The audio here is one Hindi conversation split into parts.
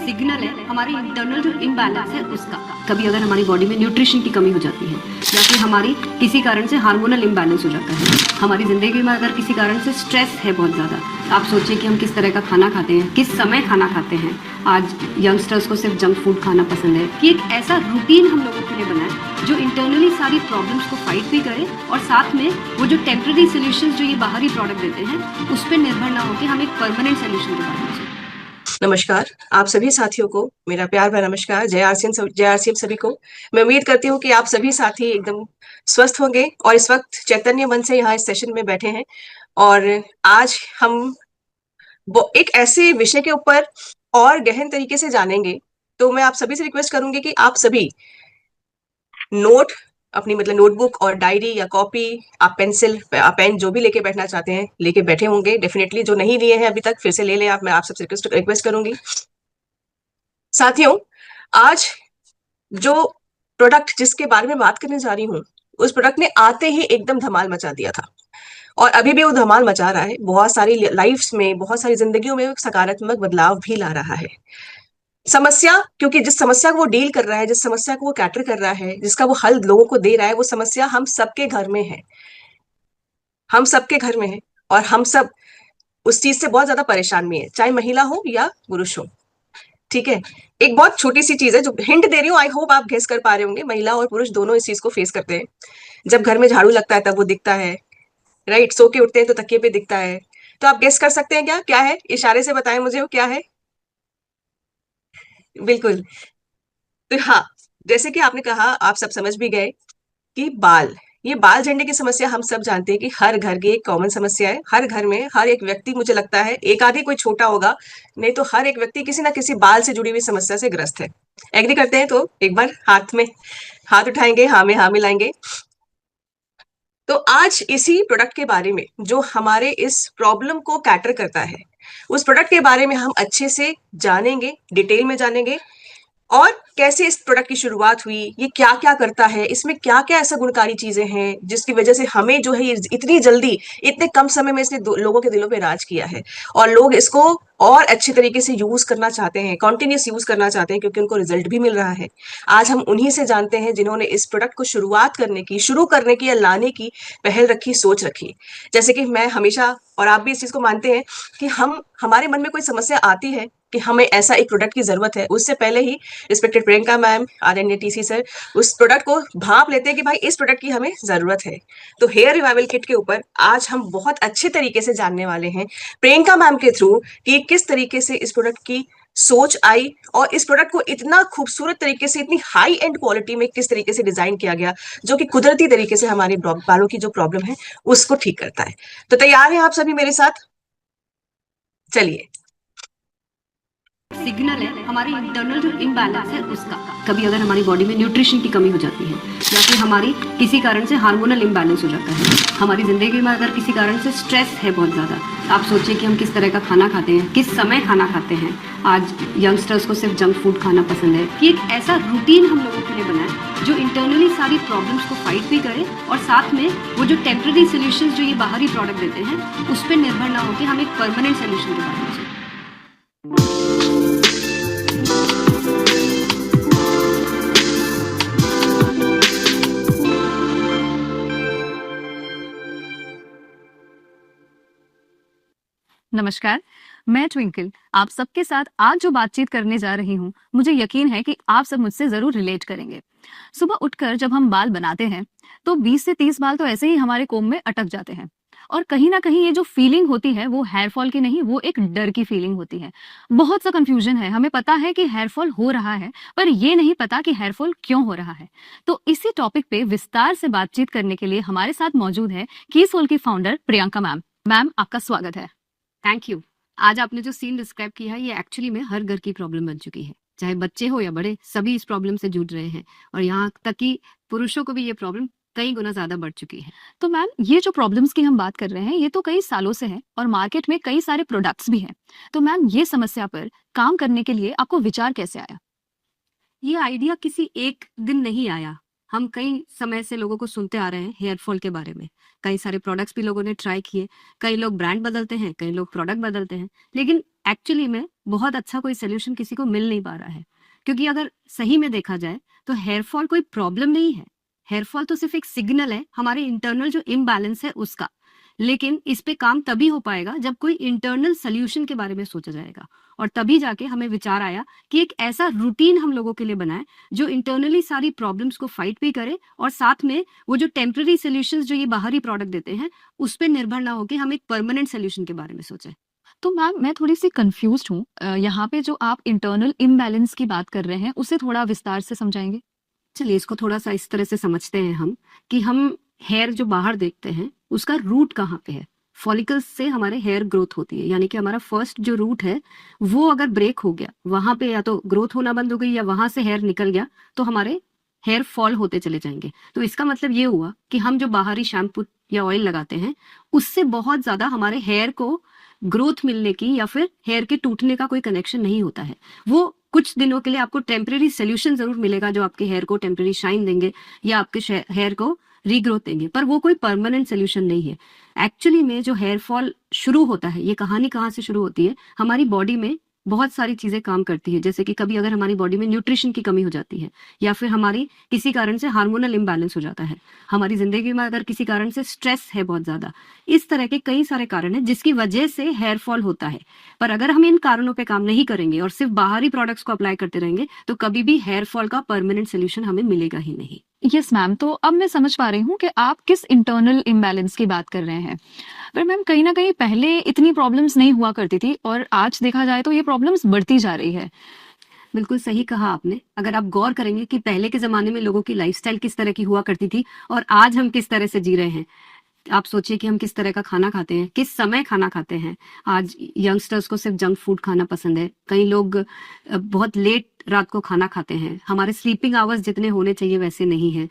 सिग्नल है हमारी इंटरनल जो इम्बैलेंस है उसका। कभी अगर हमारी बॉडी में न्यूट्रिशन की कमी हो जाती है या फिर हमारी किसी कारण से हार्मोनल इम्बैलेंस हो जाता है, हमारी ज़िंदगी में अगर किसी कारण से स्ट्रेस है बहुत ज़्यादा, आप सोचिए कि हम किस तरह का खाना खाते हैं, किस समय खाना खाते हैं। आज यंगस्टर्स को सिर्फ जंक फूड खाना पसंद है कि एक ऐसा रूटीन हम लोगों के लिए बना है जो इंटरनली सारी प्रॉब्लम्स को फाइट भी करे और साथ में वो जो टेम्पररी सोल्यूशंस जो ये बाहरी प्रोडक्ट देते हैं उस पर निर्भर ना होकर हम एक परमानेंट सोल्यूशन के बारे में सोचें। नमस्कार आप सभी साथियों को मेरा प्यार भरा नमस्कार। जय आरसीएम सभी को। मैं उम्मीद करती हूँ कि आप सभी साथी एकदम स्वस्थ होंगे और इस वक्त चैतन्य मन से यहाँ इस सेशन में बैठे हैं। और आज हम एक ऐसे विषय के ऊपर और गहन तरीके से जानेंगे। तो मैं आप सभी से रिक्वेस्ट करूंगी कि आप सभी नोट अपनी मतलब नोटबुक और डायरी या कॉपी, आप पेंसिल पेन जो भी लेके बैठना चाहते हैं लेके बैठे होंगे डेफिनेटली। जो नहीं लिए हैं अभी तक फिर से ले लें आप, मैं आप सबसे रिक्वेस्ट करूंगी। साथियों, आज जो प्रोडक्ट जिसके बारे में बात करने जा रही हूँ उस प्रोडक्ट ने आते ही एकदम धमाल मचा दिया था और अभी भी वो धमाल मचा रहा है। बहुत सारी लाइफ्स में, बहुत सारी जिंदगियों में एक सकारात्मक बदलाव भी ला रहा है। समस्या, क्योंकि जिस समस्या को वो डील कर रहा है, जिस समस्या को वो कैटर कर रहा है, जिसका वो हल लोगों को दे रहा है, वो समस्या हम सबके घर में है। हम सबके घर में है और हम सब उस चीज से बहुत ज्यादा परेशान भी है, चाहे महिला हो या पुरुष हो। ठीक है, एक बहुत छोटी सी चीज है जो हिंट दे रही हूँ, आई होप आप गेस कर पा रहे होंगे। महिला और पुरुष दोनों इस चीज को फेस करते हैं। जब घर में झाड़ू लगता है तब वो दिखता है, राइट। सो के उठते हैं तो तकिए पे दिखता है। तो आप गेस कर सकते हैं क्या क्या है? इशारे से बताएं मुझे वो क्या है। बिल्कुल। तो हाँ, जैसे कि आपने कहा, आप सब समझ भी गए कि बाल, ये बाल झड़ने की समस्या हम सब जानते हैं कि हर घर की एक कॉमन समस्या है। हर घर में हर एक व्यक्ति, मुझे लगता है एक आधी कोई छोटा होगा, नहीं तो हर एक व्यक्ति किसी ना किसी बाल से जुड़ी हुई समस्या से ग्रस्त है। एग्री करते हैं तो एक बार हाथ में हाथ उठाएंगे, हाँ में हाँ मिलाएंगे। तो आज इसी प्रोडक्ट के बारे में जो हमारे इस प्रॉब्लम को कैटर करता है, उस प्रोडक्ट के बारे में हम अच्छे से जानेंगे, डिटेल में जानेंगे। और कैसे इस प्रोडक्ट की शुरुआत हुई, ये क्या क्या करता है, इसमें क्या क्या ऐसा गुणकारी चीजें हैं जिसकी वजह से हमें जो है ये इतनी जल्दी, इतने कम समय में इसने लोगों के दिलों पे राज किया है और लोग इसको और अच्छे तरीके से यूज करना चाहते हैं, कॉन्टिन्यूस यूज करना चाहते हैं क्योंकि उनको रिजल्ट भी मिल रहा है। आज हम उन्हीं से जानते हैं जिन्होंने इस प्रोडक्ट को शुरू करने की या लाने की पहल रखी, सोच रखी। जैसे कि मैं हमेशा, और आप भी इस चीज को मानते हैं कि हमारे मन में कोई समस्या आती है कि हमें ऐसा एक प्रोडक्ट की जरूरत है, उससे पहले ही रिस्पेक्टेड प्रियंका मैम, आरएनएटीसी सर उस प्रोडक्ट को भाप लेते हैं कि भाई इस प्रोडक्ट की हमें जरूरत है। तो हेयर रिवाइवल किट के ऊपर आज हम बहुत अच्छे तरीके से जानने वाले हैं प्रियंका मैम के थ्रू कि किस तरीके से इस प्रोडक्ट की सोच आई और इस प्रोडक्ट को इतना खूबसूरत तरीके से, इतनी हाई एंड क्वालिटी में किस तरीके से डिजाइन किया गया जो कि कुदरती तरीके से हमारे बालों की जो प्रॉब्लम है उसको ठीक करता है। तो तैयार हैं आप सभी मेरे साथ? चलिए। सिग्नल है हमारी इंटरनल जो इम्बैलेंस है उसका। कभी अगर हमारी बॉडी में न्यूट्रिशन की कमी हो जाती है या फिर हमारी किसी कारण से हार्मोनल इम्बैलेंस हो जाता है, हमारी ज़िंदगी में अगर किसी कारण से स्ट्रेस है बहुत ज़्यादा, आप सोचिए कि हम किस तरह का खाना खाते हैं, किस समय खाना खाते हैं। आज यंगस्टर्स को सिर्फ जंक फूड खाना पसंद है कि एक ऐसा रूटीन हम लोगों के लिए बना है जो इंटरनली सारी प्रॉब्लम्स को फाइट भी करे और साथ में वो जो टेम्पररी सोल्यूशंस जो ये बाहरी प्रोडक्ट देते हैं उस पर निर्भर ना होकर हम एक परमानेंट सोल्यूशन के बारे में सोचें। नमस्कार, मैं ट्विंकल आप सबके साथ आज जो बातचीत करने जा रही हूँ, मुझे यकीन है कि आप सब मुझसे जरूर रिलेट करेंगे। सुबह उठकर जब हम बाल बनाते हैं तो 20 से 30 बाल तो ऐसे ही हमारे कोम में अटक जाते हैं और कहीं ना कहीं ये जो फीलिंग होती है वो हेयर फॉल की नहीं, वो एक डर की फीलिंग होती है। बहुत सा कंफ्यूजन है, हमें पता है कि हेयर फॉल हो रहा है पर ये नहीं पता कि हेयर फॉल क्यों हो रहा है। तो इसी टॉपिक पे विस्तार से बातचीत करने के लिए हमारे साथ मौजूद है कीसोल की फाउंडर प्रियंका मैम। मैम, आपका स्वागत है। Thank you. आज आपने जो सीन डिस्क्राइब किया है ये एक्चुअली में हर घर की प्रॉब्लम बन चुकी है, चाहे बच्चे हो या बड़े, सभी इस प्रॉब्लम से जूझ रहे हैं और यहाँ तक कि पुरुषों को भी ये प्रॉब्लम कई गुना ज्यादा बढ़ चुकी है। तो मैम, ये जो प्रॉब्लम्स की हम बात कर रहे हैं ये तो कई सालों से है और मार्केट में कई सारे प्रोडक्ट्स भी हैं। तो मैम, ये समस्या पर काम करने के लिए आपको विचार कैसे आया? ये आइडिया किसी एक दिन नहीं आया। हम कई समय से लोगों को सुनते आ रहे हैं हेयर फॉल के बारे में। कई सारे प्रोडक्ट्स भी लोगों ने ट्राई किए, कई लोग ब्रांड बदलते हैं, कई लोग प्रोडक्ट बदलते हैं, लेकिन एक्चुअली में बहुत अच्छा कोई सोल्यूशन किसी को मिल नहीं पा रहा है, क्योंकि अगर सही में देखा जाए तो हेयर फॉल कोई प्रॉब्लम नहीं है। हेयर फॉल तो सिर्फ एक सिग्नल है हमारे इंटरनल जो इम्बैलेंस है उसका। लेकिन इस पे काम तभी हो पाएगा जब कोई इंटरनल सोल्यूशन के बारे में सोचा जाएगा, और तभी जाके हमें विचार आया कि एक ऐसा रूटीन हम लोगों के लिए बनाए जो इंटरनली सारी प्रॉब्लम्स को फाइट भी करे, और साथ में वो जो टेम्पररी सोल्यूशंस जो ये बाहरी प्रोडक्ट देते हैं उस पर निर्भर ना होकर हम एक परमानेंट सोल्यूशन के बारे में सोचें। तो मैम मैं थोड़ी सी कंफ्यूज्ड हूँ, यहाँ पे जो आप इंटरनल इम्बैलेंस की बात कर रहे हैं उसे थोड़ा विस्तार से समझाएंगे? चलिए इसको थोड़ा सा इस तरह से समझते हैं हम कि हम हेयर जो बाहर देखते हैं उसका रूट कहाँ पे है। फॉलिकल्स से हमारे हेयर ग्रोथ होती है, यानी कि हमारा फर्स्ट जो रूट है वो अगर ब्रेक हो गया, वहां पे या तो ग्रोथ होना बंद हो गई या वहां से हेयर निकल गया, तो हमारे हेयर फॉल होते चले जाएंगे। तो इसका मतलब ये हुआ कि हम जो बाहरी शैम्पू या ऑयल लगाते हैं उससे बहुत ज्यादा हमारे हेयर को ग्रोथ मिलने की या फिर हेयर के टूटने का कोई कनेक्शन नहीं होता है। वो कुछ दिनों के लिए आपको टेम्परेरी सोल्यूशन जरूर मिलेगा जो आपके हेयर को टेम्परेरी शाइन देंगे या आपके हेयर को रीग्रोथ देंगे, पर वो कोई परमानेंट सोल्यूशन नहीं है। एक्चुअली में जो हेयर फॉल शुरू होता है, ये कहानी कहाँ से शुरू होती है, हमारी बॉडी में बहुत सारी चीजें काम करती है। जैसे कि कभी अगर हमारी बॉडी में न्यूट्रिशन की कमी हो जाती है, या फिर हमारी किसी कारण से हार्मोनल इम्बैलेंस हो जाता है, हमारी जिंदगी में अगर किसी कारण से स्ट्रेस है बहुत ज्यादा, इस तरह के कई सारे कारण हैं जिसकी वजह से हेयर फॉल होता है। पर अगर हम इन कारणों पे काम नहीं करेंगे और सिर्फ बाहरी प्रोडक्ट्स को अप्लाई करते रहेंगे तो कभी भी हेयर फॉल का परमानेंट सोल्यूशन हमें मिलेगा ही नहीं। यस मैम, तो अब मैं समझ पा रही हूँ कि आप किस इंटरनल इम्बैलेंस की बात कर रहे हैं। पर मैम कहीं ना कहीं पहले इतनी प्रॉब्लम्स नहीं हुआ करती थी और आज देखा जाए तो ये प्रॉब्लम्स बढ़ती जा रही है। बिल्कुल सही कहा आपने। अगर आप गौर करेंगे कि पहले के जमाने में लोगों की लाइफस्टाइल किस तरह की हुआ करती थी और आज हम किस तरह से जी रहे हैं, आप सोचिए कि हम किस तरह का खाना खाते हैं, किस समय खाना खाते हैं। आज यंगस्टर्स को सिर्फ जंक फूड खाना पसंद है, कई लोग बहुत लेट रात को खाना खाते हैं, हमारे स्लीपिंग आवर्स जितने होने चाहिए वैसे नहीं है,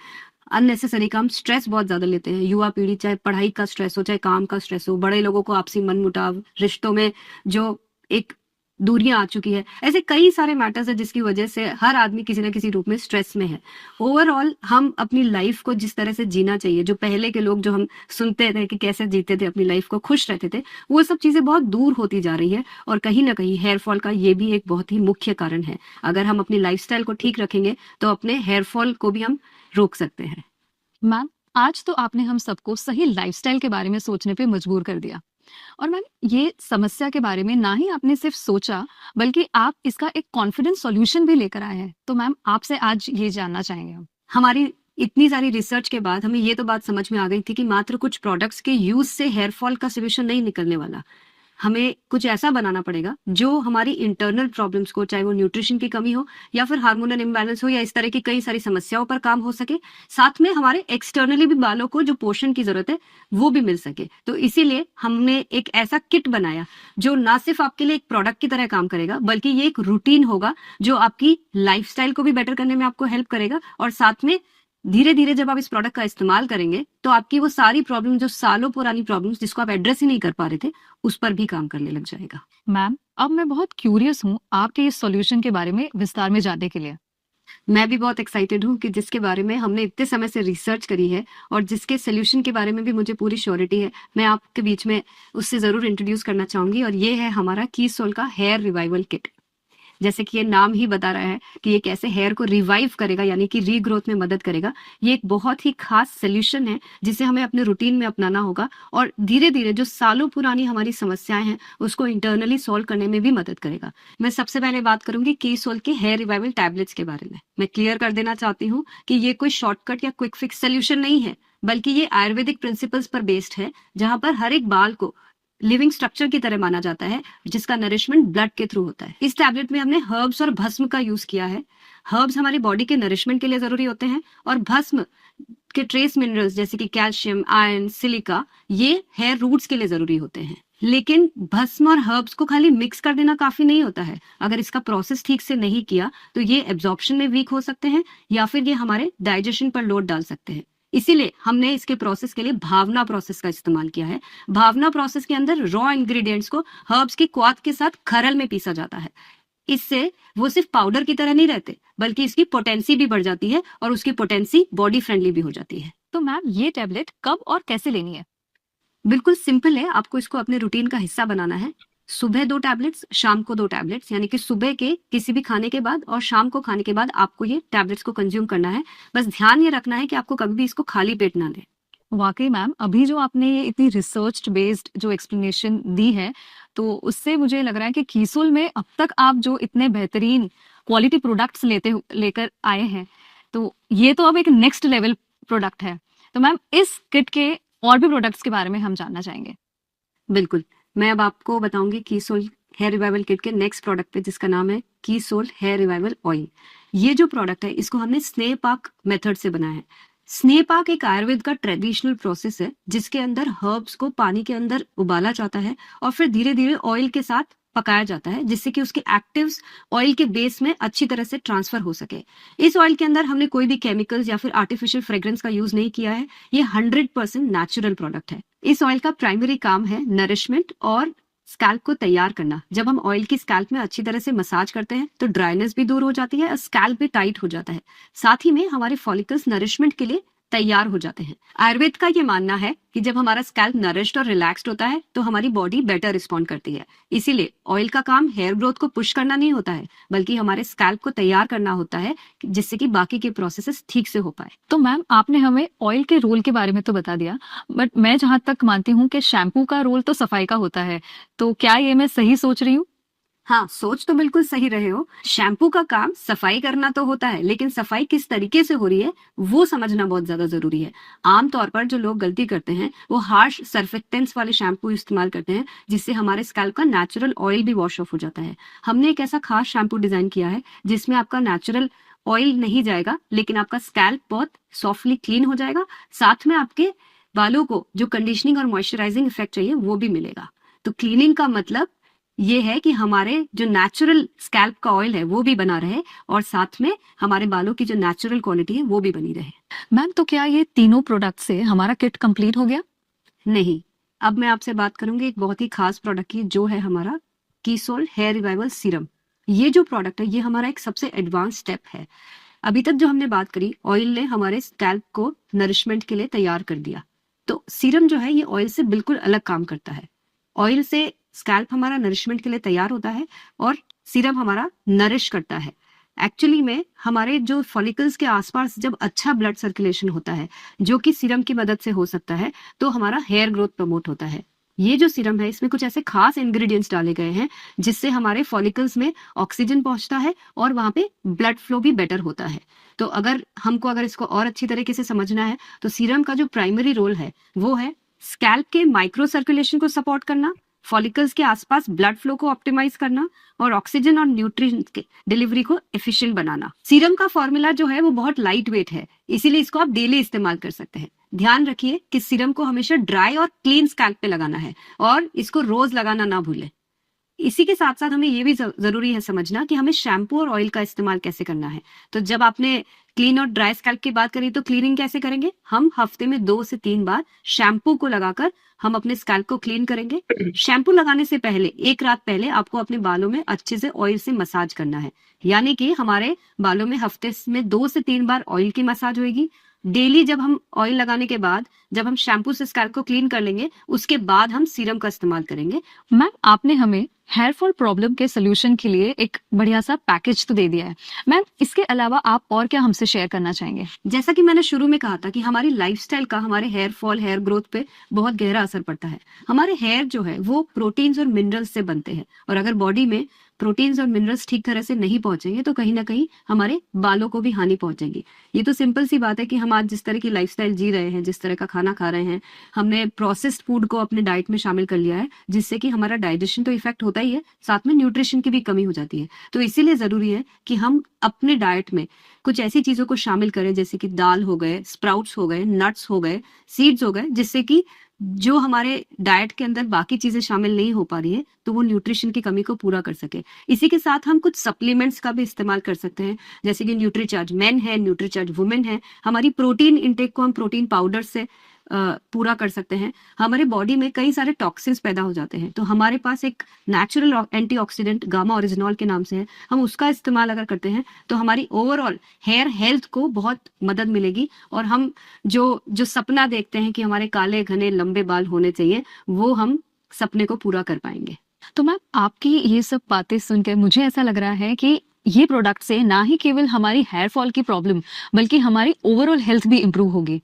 अननेसेसरी काम, स्ट्रेस बहुत ज्यादा लेते हैं। युवा पीढ़ी, चाहे पढ़ाई का स्ट्रेस हो चाहे काम का स्ट्रेस हो, बड़े लोगों को आपसी मनमुटाव, रिश्तों में जो एक दूरियां आ चुकी है, ऐसे कई सारे मैटर्स है जिसकी वजह से हर आदमी किसी न किसी रूप में स्ट्रेस में है। ओवरऑल हम अपनी लाइफ को जिस तरह से जीना चाहिए, जो पहले के लोग जो हम सुनते थे कि कैसे जीते थे अपनी लाइफ को, खुश रहते थे, वो सब चीजें बहुत दूर होती जा रही है। और कहीं ना कहीं हेयर फॉल का ये भी एक बहुत ही मुख्य कारण है। अगर हम अपनी लाइफस्टाइल को ठीक रखेंगे तो अपने हेयर फॉल को भी हम रोक सकते हैं। मैम आज तो आपने हम सबको सही लाइफस्टाइल के बारे में सोचने पे मजबूर कर दिया। और मैम ये समस्या के बारे में ना ही आपने सिर्फ सोचा बल्कि आप इसका एक कॉन्फिडेंट सॉल्यूशन भी लेकर आए हैं। तो मैम आपसे आज ये जानना चाहेंगे हम। हमारी इतनी सारी रिसर्च के बाद हमें ये तो बात समझ में आ गई थी कि मात्र कुछ प्रोडक्ट्स के यूज से हेयर फॉल का सोल्यूशन नहीं निकलने वाला। हमें कुछ ऐसा बनाना पड़ेगा जो हमारी इंटरनल प्रॉब्लम्स को, चाहे वो न्यूट्रिशन की कमी हो या फिर हार्मोनल इम्बैलेंस हो या इस तरह की कई सारी समस्याओं पर काम हो सके, साथ में हमारे एक्सटर्नली भी बालों को जो पोषण की जरूरत है वो भी मिल सके। तो इसीलिए हमने एक ऐसा किट बनाया जो ना सिर्फ आपके लिए एक प्रोडक्ट की तरह काम करेगा, बल्कि ये एक रूटीन होगा जो आपकी लाइफस्टाइल को भी बेटर करने में आपको हेल्प करेगा, और साथ में धीरे धीरे जब आप इस प्रोडक्ट का इस्तेमाल करेंगे तो आपकी वो सारी प्रॉब्लम, जो सालों पुरानी प्रॉब्लम्स जिसको आप एड्रेस ही नहीं कर पा रहे थे, उस पर भी काम करने लग जाएगा। मैम अब मैं बहुत क्यूरियस हूँ आपके इस सॉल्यूशन के बारे में विस्तार में जानने के लिए। मैं भी बहुत एक्साइटेड हूँ कि जिसके बारे में हमने इतने समय से रिसर्च करी है और जिसके सोल्यूशन के बारे में भी मुझे पूरी श्योरिटी है, मैं आपके बीच में उससे जरूर इंट्रोड्यूस करना चाहूंगी। और ये है हमारा कीसोल का हेयर रिवाइवल किट। जैसे कि ये नाम ही बता रहा है कि ये कैसे हेयर को रिवाइव करेगा, यानी कि रीग्रोथ में मदद करेगा। ये एक बहुत ही खास सोल्यूशन है जिसे हमें अपने रूटीन में अपनाना होगा और धीरे धीरे जो सालों पुरानी हमारी समस्याएं हैं उसको इंटरनली सॉल्व करने में भी मदद करेगा। मैं सबसे पहले बात करूंगी कीसोल के हेयर रिवाइवल टैबलेट्स के बारे में। मैं क्लियर कर देना चाहती हूँ कि ये कोई शॉर्टकट या क्विक फिक्स सोल्यूशन नहीं है, बल्कि ये आयुर्वेदिक प्रिंसिपल्स पर बेस्ड है, जहां पर हर एक बाल को लिविंग स्ट्रक्चर की तरह माना जाता है जिसका नरिशमेंट ब्लड के थ्रू होता है। इस टैबलेट में हमने हर्ब्स और भस्म का यूज किया है। हर्ब्स हमारी बॉडी के नरिशमेंट के लिए जरूरी होते हैं और भस्म के ट्रेस मिनरल्स जैसे कि कैल्शियम, आयरन, सिलिका, ये हेयर रूट्स के लिए जरूरी होते हैं। लेकिन भस्म और हर्ब्स को खाली मिक्स कर देना काफी नहीं होता है। अगर इसका प्रोसेस ठीक से नहीं किया तो ये एब्जॉर्प्शन में वीक हो सकते हैं या फिर ये हमारे डाइजेशन पर लोड डाल सकते हैं। इसीलिए हमने इसके प्रोसेस के लिए भावना प्रोसेस का इस्तेमाल किया है। भावना प्रोसेस के अंदर रॉ इंग्रेडिएंट्स को हर्ब्स की क्वाथ के साथ खरल में पीसा जाता है। इससे वो सिर्फ पाउडर की तरह नहीं रहते, बल्कि इसकी पोटेंसी भी बढ़ जाती है और उसकी पोटेंसी बॉडी फ्रेंडली भी हो जाती है। तो मैम ये टैबलेट कब और कैसे लेनी है? बिल्कुल सिंपल है, आपको इसको अपने रूटीन का हिस्सा बनाना है। सुबह 2 टैबलेट्स, शाम को 2 टैबलेट्स, यानी कि सुबह के किसी भी खाने के बाद और शाम को खाने के बाद आपको ये टैबलेट्स को कंज्यूम करना है। बस ध्यान ये रखना है कि आपको कभी भी इसको खाली पेट ना लें। वाकई मैम, अभी जो आपने ये इतनी रिसर्च बेस्ड जो एक्सप्लेनेशन दी है, तो उससे मुझे लग रहा है कि कीसोल में अब तक आप जो इतने बेहतरीन क्वालिटी प्रोडक्ट्स लेकर आए हैं, तो ये तो अब एक नेक्स्ट लेवल प्रोडक्ट है। तो मैम, इस किट के और भी प्रोडक्ट्स के बारे में हम जानना चाहेंगे। बिल्कुल, मैं अब आपको बताऊंगी कीसोल हेयर रिवाइवल किट के नेक्स्ट प्रोडक्ट पे, जिसका नाम है कीसोल हेयर रिवाइवल ऑयल। ये जो प्रोडक्ट है इसको हमने स्नेह पाक मेथड से बनाया है। स्नेह पाक एक आयुर्वेद का ट्रेडिशनल प्रोसेस है जिसके अंदर हर्ब्स को पानी के अंदर उबाला जाता है और फिर धीरे धीरे ऑयल के साथ पकाया जाता है, जिससे कि उसके एक्टिव्स ऑयल के बेस में अच्छी तरह से ट्रांसफर हो सके। इस ऑयल के अंदर हमने कोई भी केमिकल्स या फिर आर्टिफिशियल फ्रेग्रेंस का यूज नहीं किया है। ये 100% नेचुरल प्रोडक्ट है। इस ऑयल का प्राइमरी काम है नरिशमेंट और स्कैल्प को तैयार करना। जब हम ऑयल की स्कैल्प में अच्छी तरह से मसाज करते हैं तो ड्राइनेस भी दूर हो जाती है और स्कैल्प भी टाइट हो जाता है। साथ ही में हमारे फॉलिकल्स नरिशमेंट के लिए तैयार हो जाते हैं। आयुर्वेद का ये मानना है कि जब हमारा स्कैल्प नरिश्ड और रिलैक्स्ड होता है तो हमारी बॉडी बेटर रिस्पॉन्ड करती है। इसीलिए ऑयल का काम हेयर ग्रोथ को पुश करना नहीं होता है, बल्कि हमारे स्कैल्प को तैयार करना होता है, जिससे कि बाकी के प्रोसेसेस ठीक से हो पाए। तो मैम, आपने हमें ऑयल के रोल के बारे में तो बता दिया, बट मैं जहां तक मानती हूँ कि शैम्पू का रोल तो सफाई का होता है, तो क्या ये मैं सही सोच रही हूँ? हाँ, सोच तो बिल्कुल सही रहे हो। शैम्पू का काम सफाई करना तो होता है, लेकिन सफाई किस तरीके से हो रही है वो समझना बहुत ज्यादा जरूरी है। आमतौर पर जो लोग गलती करते हैं वो हार्श सर्फेक्टेंट्स वाले शैम्पू इस्तेमाल करते हैं, जिससे हमारे स्कैल्प का नेचुरल ऑयल भी वॉश ऑफ हो जाता है। हमने एक ऐसा खास शैम्पू डिजाइन किया है जिसमें आपका नेचुरल ऑयल नहीं जाएगा, लेकिन आपका स्कैल्प बहुत सॉफ्टली क्लीन हो जाएगा। साथ में आपके बालों को जो कंडीशनिंग और मॉइस्चराइजिंग इफेक्ट चाहिए वो भी मिलेगा। तो क्लीनिंग का मतलब ये है कि हमारे जो नेचुरल स्कैल्प का ऑयल है वो भी बना रहे और साथ में हमारे बालों की जो नेचुरल क्वालिटी है वो भी बनी रहे। मैम, तो क्या ये तीनों प्रोडक्ट से हमारा किट कंप्लीट हो गया? नहीं, अब मैं आपसे बात करूंगी एक बहुत ही खास प्रोडक्ट की, जो है हमारा कीसोल हेयर रिवाइवल सीरम। ये जो प्रोडक्ट है ये हमारा एक सबसे एडवांस स्टेप है। अभी तक जो हमने बात करी, ऑयल ने हमारे स्कैल्प को नरिशमेंट के लिए तैयार कर दिया, तो सीरम जो है ये ऑयल से बिल्कुल अलग काम करता है। ऑयल से स्कैल्प हमारा नरिशमेंट के लिए तैयार होता है और सीरम हमारा नरिश करता है। एक्चुअली में हमारे जो फॉलिकल्स के आसपास जब अच्छा ब्लड सर्कुलेशन होता है, जो कि सीरम की मदद से हो सकता है, तो हमारा हेयर ग्रोथ प्रमोट होता है। ये जो सीरम है इसमें कुछ ऐसे खास इंग्रेडिएंट्स डाले गए हैं जिससे हमारे फॉलिकल्स में ऑक्सीजन पहुंचता है और वहां पे ब्लड फ्लो भी बेटर होता है। तो अगर इसको और अच्छी तरीके से समझना है तो सीरम का जो प्राइमरी रोल है वो है स्कैल्प के माइक्रो सर्कुलेशन को सपोर्ट करना, फॉलिकल्स के आसपास ब्लड फ्लो को ऑप्टिमाइज करना और ऑक्सीजन और न्यूट्रिएंट्स के डिलीवरी को एफिशिएंट बनाना। सीरम का फॉर्मूला जो है वो बहुत लाइट वेट है, इसीलिए इसको आप डेली इस्तेमाल कर सकते हैं। ध्यान रखिए कि सीरम को हमेशा ड्राई और क्लीन स्कैल्प पे लगाना है और इसको रोज लगाना ना भूलें। इसी के साथ साथ हमें ये भी जरूरी है समझना कि हमें शैम्पू और ऑयल का इस्तेमाल कैसे करना है। तो जब आपने क्लीन और ड्राई स्कैल्प की बात करी तो क्लीनिंग कैसे करेंगे? हम हफ्ते में 2 से 3 बार शैम्पू को लगाकर हम अपने स्कैल्प को क्लीन करेंगे। शैम्पू लगाने से पहले 1 रात पहले आपको अपने बालों में अच्छे से ऑयल से मसाज करना है, यानी कि हमारे बालों में हफ्ते में 2 से 3 बार ऑयल की मसाज होगी। डेली जब हम ऑयल लगाने के बाद जब हम शैम्पू से स्कैल्प को क्लीन कर लेंगे, उसके बाद हम सीरम का इस्तेमाल करेंगे। मैम, आपने हमें हेयर फॉल प्रॉब्लम के सोल्यूशन के लिए एक बढ़िया सा पैकेज तो दे दिया है। मैम, इसके अलावा आप और क्या हमसे शेयर करना चाहेंगे? जैसा कि मैंने शुरू में कहा था कि हमारी लाइफस्टाइल का हमारे हेयर फॉल, हेयर ग्रोथ पे बहुत गहरा असर पड़ता है। हमारे हेयर जो है वो प्रोटीन्स और मिनरल्स से बनते हैं और अगर बॉडी में प्रोटीन्स और मिनरल्स ठीक तरह से नहीं पहुंचेंगे तो कहीं ना कहीं हमारे बालों को भी हानि पहुंचेगी। ये तो सिंपल सी बात है कि हम आज जिस तरह की लाइफस्टाइल जी रहे हैं, जिस तरह का खाना खा रहे हैं, हमने प्रोसेस्ड फूड को अपने डाइट में शामिल कर लिया है, जिससे कि हमारा डाइजेशन तो इफेक्ट होता ही है, साथ में न्यूट्रिशन की भी कमी हो जाती है। तो इसीलिए जरूरी है कि हम अपने डाइट में कुछ ऐसी चीजों को शामिल करें जैसे कि दाल हो गए, स्प्राउट्स हो गए, नट्स हो गए, सीड्स हो गए, जिससे कि जो हमारे डाइट के अंदर बाकी चीजें शामिल नहीं हो पा रही है तो वो न्यूट्रिशन की कमी को पूरा कर सके। इसी के साथ हम कुछ सप्लीमेंट्स का भी इस्तेमाल कर सकते हैं, जैसे कि न्यूट्रीचार्ज मेन है, न्यूट्रीचार्ज वुमेन है। हमारी प्रोटीन इंटेक को हम प्रोटीन पाउडर से पूरा कर सकते हैं। हमारे बॉडी में कई सारे टॉक्सिन्स पैदा हो जाते हैं, तो हमारे पास एक नेचुरल एंटीऑक्सीडेंट गामा ओरिजिनॉल के नाम से है, हम उसका इस्तेमाल अगर करते हैं तो हमारी ओवरऑल हेयर हेल्थ को बहुत मदद मिलेगी और हम जो सपना देखते हैं कि हमारे काले घने लंबे बाल होने चाहिए, वो हम सपने को पूरा कर पाएंगे। तो मैम आपकी ये सब बातें सुनकर मुझे ऐसा लग रहा है कि ये प्रोडक्ट से ना ही केवल हमारी हेयर फॉल की प्रॉब्लम बल्कि हमारी ओवरऑल हेल्थ भी इम्प्रूव होगी।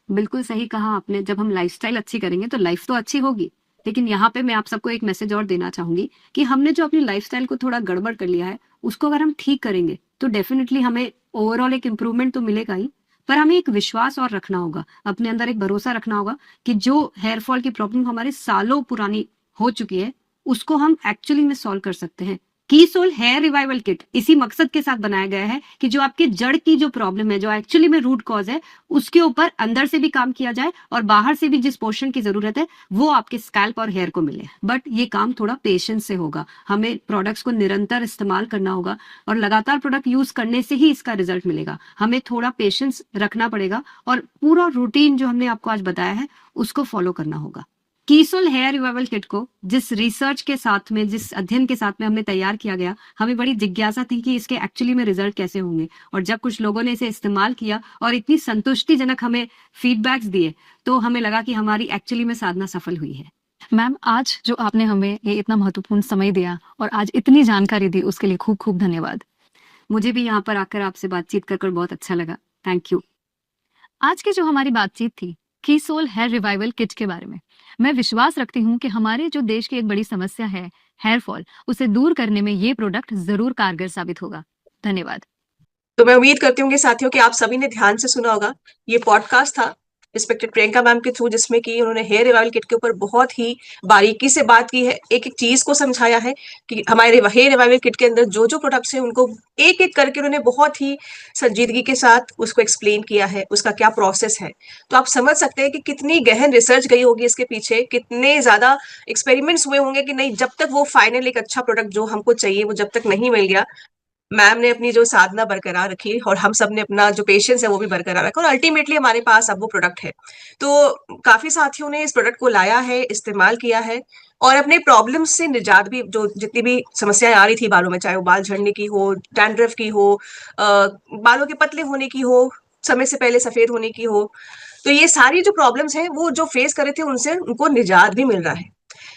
बिल्कुल सही कहा आपने। जब हम लाइफस्टाइल अच्छी करेंगे तो लाइफ तो अच्छी होगी। लेकिन यहाँ पे मैं आप सबको एक मैसेज और देना चाहूंगी कि हमने जो अपनी लाइफस्टाइल को थोड़ा गड़बड़ कर लिया है, उसको अगर हम ठीक करेंगे तो डेफिनेटली हमें ओवरऑल एक इम्प्रूवमेंट तो मिलेगा ही, पर हमें एक विश्वास और रखना होगा, अपने अंदर एक भरोसा रखना होगा कि जो हेयर फॉल की प्रॉब्लम हमारे सालों पुरानी हो चुकी है, उसको हम एक्चुअली में सॉल्व कर सकते हैं। कीसोल हेयर रिवाइवल किट इसी मकसद के साथ बनाया गया है कि जो आपके जड़ की जो प्रॉब्लम है, जो एक्चुअली में रूट कॉज है, उसके ऊपर अंदर से भी काम किया जाए और बाहर से भी जिस पोर्शन की जरूरत है वो आपके स्कैल्प और हेयर को मिले। बट ये काम थोड़ा पेशेंस से होगा। हमें प्रोडक्ट्स को निरंतर इस्तेमाल करना होगा और लगातार प्रोडक्ट यूज करने से ही इसका रिजल्ट मिलेगा। हमें थोड़ा पेशेंस रखना पड़ेगा और पूरा रूटीन जो हमने आपको आज बताया है उसको फॉलो करना होगा। कीसोल हेयर रिवाइवल किट को जिस रिसर्च के साथ में, जिस अध्ययन के साथ में हमने तैयार किया गया, हमें बड़ी जिज्ञासा थी कि इसके एक्चुअली में रिजल्ट कैसे होंगे। और जब कुछ लोगों ने इसे इस्तेमाल किया और इतनी संतुष्टिजनक हमें फीडबैक्स दिए तो हमें लगा कि हमारी एक्चुअली में साधना सफल हुई है। मैम आज जो आपने हमें ये इतना महत्वपूर्ण समय दिया और आज इतनी जानकारी दी उसके लिए खूब खूब धन्यवाद। मुझे भी यहाँ पर आकर आपसे बातचीत कर बहुत अच्छा लगा। Thank you. आज की जो हमारी बातचीत थी कीसोल हेयर रिवाइवल किट के बारे में, मैं विश्वास रखती हूँ कि हमारे जो देश की एक बड़ी समस्या है हेयर फॉल, उसे दूर करने में ये प्रोडक्ट जरूर कारगर साबित होगा। धन्यवाद। तो मैं उम्मीद करती हूँ कि साथियों कि आप सभी ने ध्यान से सुना होगा। ये पॉडकास्ट था रिस्पेक्टेड प्रियंका मैम के थ्रू, जिसमें कि उन्होंने हेयर रिवाइवल किट के ऊपर बहुत ही बारीकी से बात की है, एक एक चीज को समझाया है कि हमारे हेयर रिवाइवल किट के अंदर जो जो प्रोडक्ट्स हैं उनको एक एक करके उन्होंने बहुत ही संजीदगी के साथ उसको एक्सप्लेन किया है, उसका क्या प्रोसेस है। तो आप समझ सकते हैं कि कितनी गहन रिसर्च गई होगी इसके पीछे, कितने ज्यादा एक्सपेरिमेंट्स हुए होंगे कि नहीं, जब तक वो फाइनल एक अच्छा प्रोडक्ट जो हमको चाहिए वो जब तक नहीं मिल गया, मैम ने अपनी जो साधना बरकरार रखी और हम सब ने अपना जो पेशेंस है वो भी बरकरार रखा और अल्टीमेटली हमारे पास अब वो प्रोडक्ट है। तो काफी साथियों ने इस प्रोडक्ट को लाया है, इस्तेमाल किया है और अपने प्रॉब्लम से निजात भी, जो जितनी भी समस्याएं आ रही थी बालों में, चाहे वो बाल झड़ने की हो, डैंड्रफ की हो, बालों के पतले होने की हो, समय से पहले सफेद होने की हो, तो ये सारी जो प्रॉब्लम्स हैं वो जो फेस कर रहे थे उनसे उनको निजात भी मिल रहा है।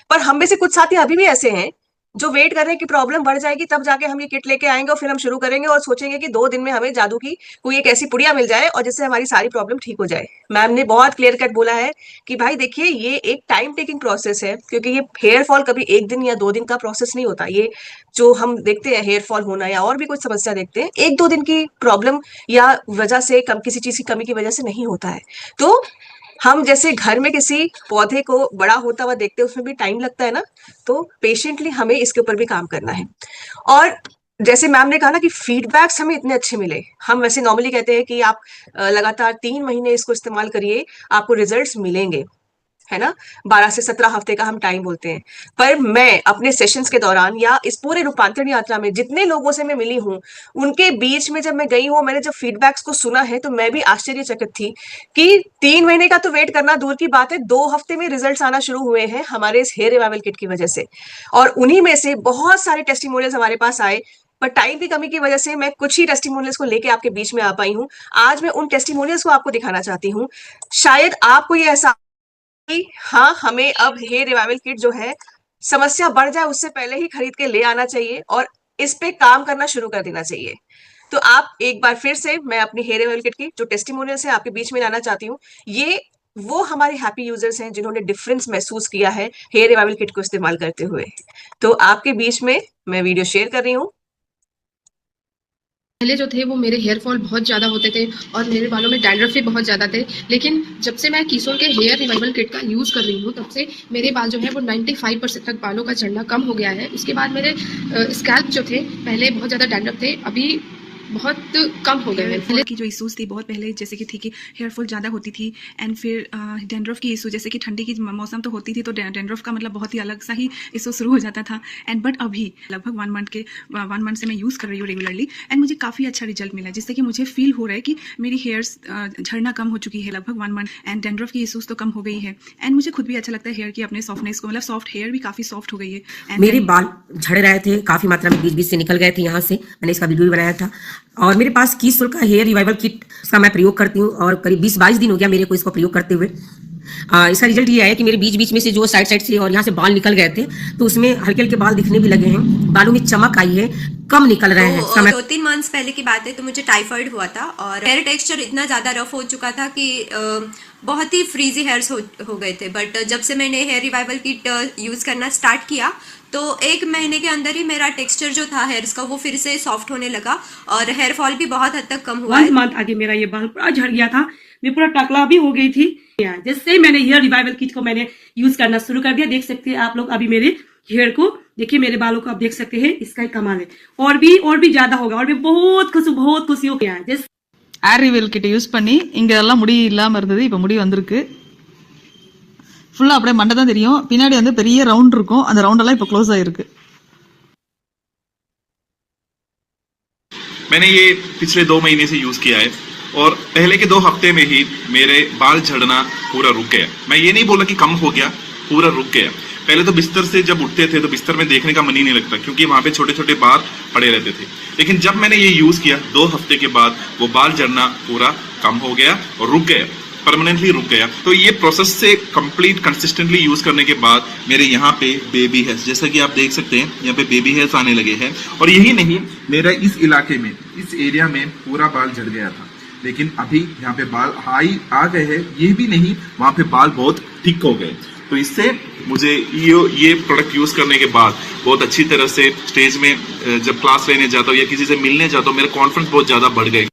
पर हम में से कुछ साथी अभी भी ऐसे हैं जो वेट कर रहे हैं कि प्रॉब्लम बढ़ जाएगी तब जाके हम ये किट लेके आएंगे और फिर हम शुरू करेंगे और सोचेंगे कि 2 दिन में हमें जादू की कोई एक ऐसी पुड़िया मिल जाए और जिससे हमारी सारी प्रॉब्लम ठीक हो जाए। मैम ने बहुत क्लियर कट बोला है कि भाई देखिए ये एक टाइम टेकिंग प्रोसेस है, क्योंकि ये हेयर फॉल कभी 1 दिन या 2 दिन का प्रोसेस नहीं होता। ये जो हम देखते हैं हेयर फॉल होना या और भी कुछ समस्या देखते हैं, 1-2 दिन की प्रॉब्लम या वजह से, कम किसी चीज की कमी की वजह से नहीं होता है। तो हम जैसे घर में किसी पौधे को बड़ा होता हुआ देखते हैं, उसमें भी टाइम लगता है ना, तो पेशेंटली हमें इसके ऊपर भी काम करना है। और जैसे मैम ने कहा ना कि फीडबैक्स हमें इतने अच्छे मिले, हम वैसे नॉर्मली कहते हैं कि आप लगातार 3 महीने इसको इस्तेमाल करिए, आपको रिजल्ट्स मिलेंगे, है ना। 12 से 17 हफ्ते का हम टाइम बोलते हैं। पर मैं अपने सेशंस के दौरान या इस पूरे रूपांतरण यात्रा में जितने लोगों से मैं मिली हूँ, उनके बीच में जब मैं गई हूँ, मैंने जब फीडबैक्स को सुना है, तो मैं भी आश्चर्यचकित थी कि 3 महीने का तो वेट करना दूर की बात है, 2 हफ्ते में रिजल्ट्स आना शुरू हुए हैं हमारे इस हेयर रिवाइवल किट की वजह से। और उन्हीं में से बहुत सारे टेस्टिमोनियल्स हमारे पास आए, पर टाइम की कमी की वजह से मैं कुछ ही टेस्टिमोनियल्स को लेके आपके बीच में आ पाई हूँ। आज मैं उन टेस्टिमोनियल्स को आपको दिखाना चाहती हूँ। शायद आपको ये ऐसा कि हाँ, हमें अब हेयर रिवाइवल किट जो है, समस्या बढ़ जाए उससे पहले ही खरीद के ले आना चाहिए और इस पे काम करना शुरू कर देना चाहिए। तो आप एक बार फिर से, मैं अपनी हेयर रिवाइवल किट की जो टेस्टिमोनियल्स है आपके बीच में लाना चाहती हूँ। ये वो हमारे हैप्पी यूजर्स हैं जिन्होंने डिफरेंस महसूस किया है हेयर रिवाइवल किट को इस्तेमाल करते हुए। तो आपके बीच में मैं वीडियो शेयर कर रही हूँ। पहले जो थे वो मेरे हेयर फॉल बहुत ज़्यादा होते थे और मेरे बालों में डैंड्रफ भी बहुत ज़्यादा थे, लेकिन जब से मैं कीसोल के हेयर रिवाइवल किट का यूज़ कर रही हूँ तब से मेरे बाल जो है वो 95% तक बालों का झड़ना कम हो गया है। उसके बाद मेरे स्कैल्प जो थे, पहले बहुत ज़्यादा डैंड्रफ थे, अभी बहुत कम हो गए हैं। हेयर की जो इशूज़ थी बहुत पहले, जैसे कि थी कि हेयर फॉल ज़्यादा होती थी, एंड फिर डैंड्रफ की इशू, जैसे कि ठंडी की मौसम तो होती थी तो डैंड्रफ का मतलब बहुत ही अलग सा ही इशू शुरू हो जाता था। एंड बट अभी लगभग 1 मंथ से मैं यूज़ कर रही हूँ रेगुलरली, एंड मुझे काफ़ी अच्छा रिजल्ट मिला, जिससे कि मुझे फील हो रहा है कि मेरी हेयर्स झड़ना कम हो चुकी है लगभग 1 मंथ, एंड डैंड्रफ की इशूज़ तो कम हो गई है। एंड मुझे खुद भी अच्छा लगता है हेयर की अपने सॉफ्टनेस को, मतलब सॉफ्ट हेयर भी काफ़ी सॉफ्ट हो गई है। मेरे बाल झड़ रहे थे, काफी मात्रा में बीच बीच से निकल गए थे यहाँ से, मैंने इसका वीडियो भी बनाया था। और मेरे पास कीसोल का हेयर रिवाइवल किट, उसका मैं प्रयोग करती हूँ और करीब 20-22 दिन हो गया मेरे को इसको प्रयोग करते हुए। इसका रिजल्ट ये आया कि मेरे बीच बीच में से जो साइड साइड से और यहाँ से बाल निकल गए थे, तो उसमें हल्के हल्के बाल दिखने भी लगे हैं, बालों में चमक आई है, कम निकल रहे हैं समय। 2-3 मंथ्स पहले की बात है, तो मुझे टाइफाइड हुआ था और हेयर टेक्सचर इतना ज़्यादा रफ हो चुका था कि बहुत ही फ्रीजी हेयर्स हो गए थे। बट जब से मैंने हेयर रिवाइवल किट यूज़ करना स्टार्ट किया तो 1 महीने के अंदर ही मेरा टेक्सचर जो था हेयर्स का वो फिर से सॉफ्ट होने लगा और हेयर फॉल भी बहुत हद तक कम हुआ है। 1 मंथ आगे मेरा ये बाल पूरा झड़ गया था, मैं पूरा टकला भी हो गई थी। जैसे ही मैंने हेयर रिवाइवल किट को मैंने यूज करना शुरू कर दिया, देख सकते हैं आप लोग अभी मेरे हेयर को, देखिए मेरे बालों को आप देख सकते हैं, इसका ही कमाल है। और भी ज्यादा होगा, और भी बहुत खुशी हो गया है। ஹேர் ரிவீல் கிட்ட யூஸ் பண்ணி இங்க எல்லாம் முடி இல்லாம இருந்தது, இப்ப முடி வந்திருக்கு. ஃபுல்லா அப்படியே மண்டை தான் தெரியும், பின்னாடி வந்து பெரிய ரவுண்ட் இருக்கும், அந்த ரவுண்ட் எல்லாம் இப்ப க்ளோஸ் ஆயிருக்கு. मैंने ये पिछले 2 महीने से यूज किया है और पहले के 2 हफ्ते में ही मेरे बाल झड़ना पूरा रुक गया। मैं ये नहीं बोला कि कम हो गया, पूरा रुक गया। पहले तो बिस्तर से जब उठते थे तो बिस्तर में देखने का मन ही नहीं लगता, क्योंकि वहां पे छोटे छोटे बाल पड़े रहते थे। लेकिन जब मैंने ये यूज किया 2 हफ्ते के बाद वो बाल झड़ना पूरा कम हो गया और रुक गया, परमानेंटली रुक गया। तो ये प्रोसेस से कंप्लीट कंसिस्टेंटली यूज करने के बाद मेरे यहाँ पे बेबी हेयर्स, जैसा कि आप देख सकते हैं यहाँ पे बेबी हेयर्स आने लगे हैं। और यही नहीं, मेरा इस इलाके में, इस एरिया में पूरा बाल झड़ गया था, लेकिन अभी यहाँ पे बाल हाई आ गए हैं। ये भी नहीं, वहां पे बाल बहुत थिक हो गए। तो इससे मुझे ये प्रोडक्ट यूज करने के बाद बहुत अच्छी तरह से स्टेज में जब क्लास लेने जाता हूँ या किसी से मिलने जाता हूँ, मेरा कॉन्फिडेंस बहुत ज्यादा बढ़ गया।